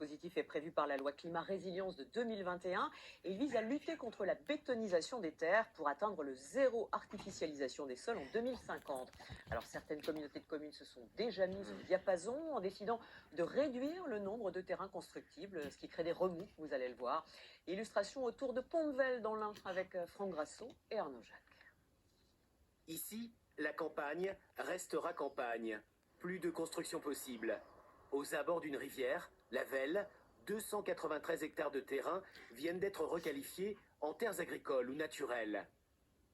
dispositif est prévu par la loi Climat Résilience de 2021 et il vise à lutter contre la bétonisation des terres pour atteindre le zéro artificialisation des sols en 2050. Alors certaines communautés de communes se sont déjà mises au diapason en décidant de réduire le nombre de terrains constructibles, ce qui crée des remous, vous allez le voir. Illustration autour de Pontvel dans l'Ain avec Franck Grasso et Arnaud Jacques. Ici, la campagne restera campagne. Plus de construction possible. Aux abords d'une rivière, la Velle, 293 hectares de terrain viennent d'être requalifiés en terres agricoles ou naturelles.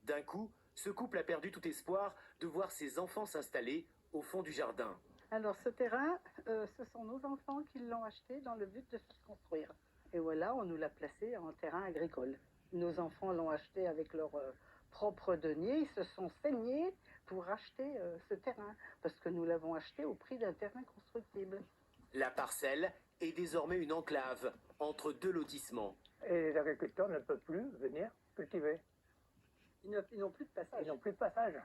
D'un coup, ce couple a perdu tout espoir de voir ses enfants s'installer au fond du jardin. Alors ce terrain, ce sont nos enfants qui l'ont acheté dans le but de se construire. Et voilà, on nous l'a placé en terrain agricole. Nos enfants l'ont acheté avec leurs propres deniers, ils se sont saignés pour acheter ce terrain, parce que nous l'avons acheté au prix d'un terrain constructible. La parcelle est désormais une enclave entre deux lotissements. Et les agriculteurs ne peuvent plus venir cultiver. Ils n'ont plus de passage. Ils n'ont plus de passage.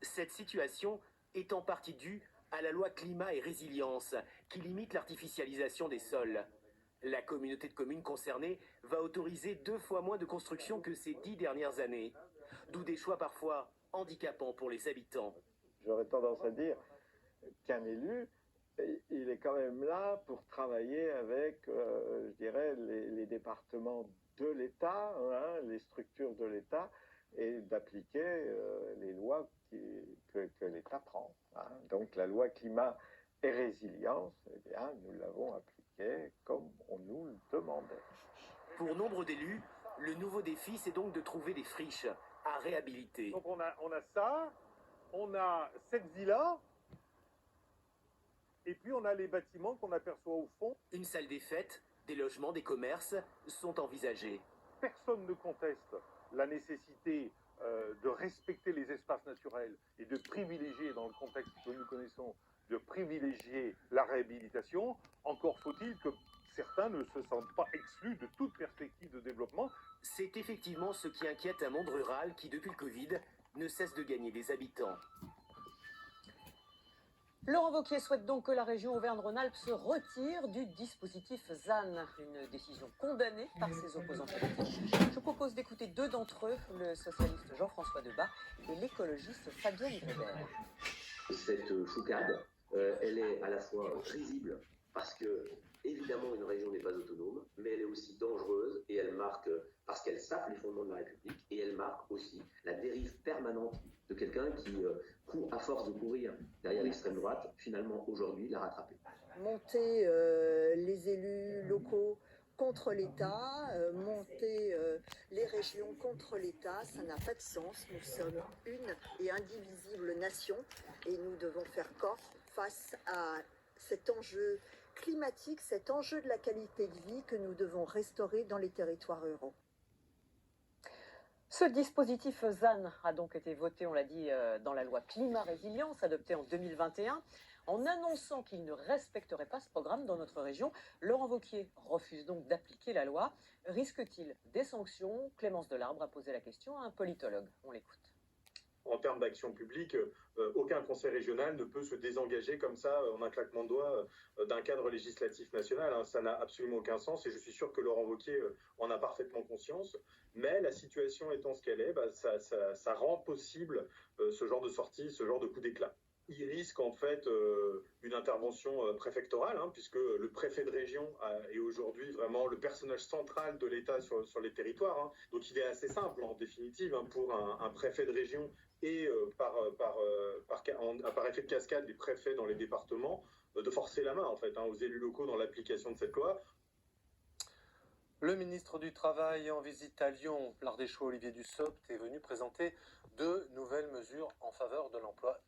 Cette situation est en partie due à la loi Climat et Résilience qui limite l'artificialisation des sols. La communauté de communes concernée va autoriser 2 fois moins de construction que ces 10 dernières années. D'où des choix parfois handicapants pour les habitants. J'aurais tendance à dire qu'un élu, il est quand même là pour travailler avec, je dirais, les départements de l'État, hein, les structures de l'État, et d'appliquer les lois que l'État prend. Hein. Donc la loi climat et résilience, eh bien, nous l'avons appliquée comme on nous le demandait. Pour nombre d'élus, le nouveau défi, c'est donc de trouver des friches à réhabiliter. Donc on a ça, on a cette villa, et puis on a les bâtiments qu'on aperçoit au fond. Une salle des fêtes, des logements, des commerces sont envisagés. Personne ne conteste la nécessité de respecter les espaces naturels et de privilégier, dans le contexte que nous connaissons, de privilégier la réhabilitation. Encore faut-il que certains ne se sentent pas exclus de toute perspective de développement. C'est effectivement ce qui inquiète un monde rural qui, depuis le Covid, ne cesse de gagner des habitants. Laurent Wauquiez souhaite donc que la région Auvergne-Rhône-Alpes se retire du dispositif ZAN, une décision condamnée par ses opposants politiques. Je propose d'écouter 2 d'entre eux, le socialiste Jean-François Debat et l'écologiste Fabienne Weber. Cette choucade, elle est à la fois risible parce que, évidemment, une région n'est pas autonome, mais elle est aussi dangereuse et elle marque, parce qu'elle sape les fondements de la République, et elle marque aussi la dérive permanente de quelqu'un qui, à force de courir derrière l'extrême droite, finalement, aujourd'hui, l'a rattrapé. Monter les élus locaux contre l'État, monter les régions contre l'État, ça n'a pas de sens. Nous sommes une et indivisible nation et nous devons faire corps face à cet enjeu climatique, cet enjeu de la qualité de vie que nous devons restaurer dans les territoires ruraux. Ce dispositif ZAN a donc été voté, on l'a dit, dans la loi Climat Résilience, adoptée en 2021. En annonçant qu'il ne respecterait pas ce programme dans notre région, Laurent Wauquiez refuse donc d'appliquer la loi. Risque-t-il des sanctions? Clémence Delarbre a posé la question à un politologue. On l'écoute. En termes d'action publique, aucun conseil régional ne peut se désengager comme ça, en un claquement de doigts, d'un cadre législatif national. Hein. Ça n'a absolument aucun sens et je suis sûr que Laurent Wauquiez en a parfaitement conscience. Mais la situation étant ce qu'elle est, ça rend possible ce genre de sortie, ce genre de coup d'éclat. Il risque en fait une intervention préfectorale, hein, puisque le préfet de région est aujourd'hui vraiment le personnage central de l'État sur les territoires. Hein. Donc il est assez simple en définitive hein, pour un préfet de région et par effet de cascade des préfets dans les départements de forcer la main en fait hein, aux élus locaux dans l'application de cette loi. Le ministre du Travail en visite à Lyon, l'Ardéchois Olivier Dussopt est venu présenter 2 nouvelles mesures en faveur de l'emploi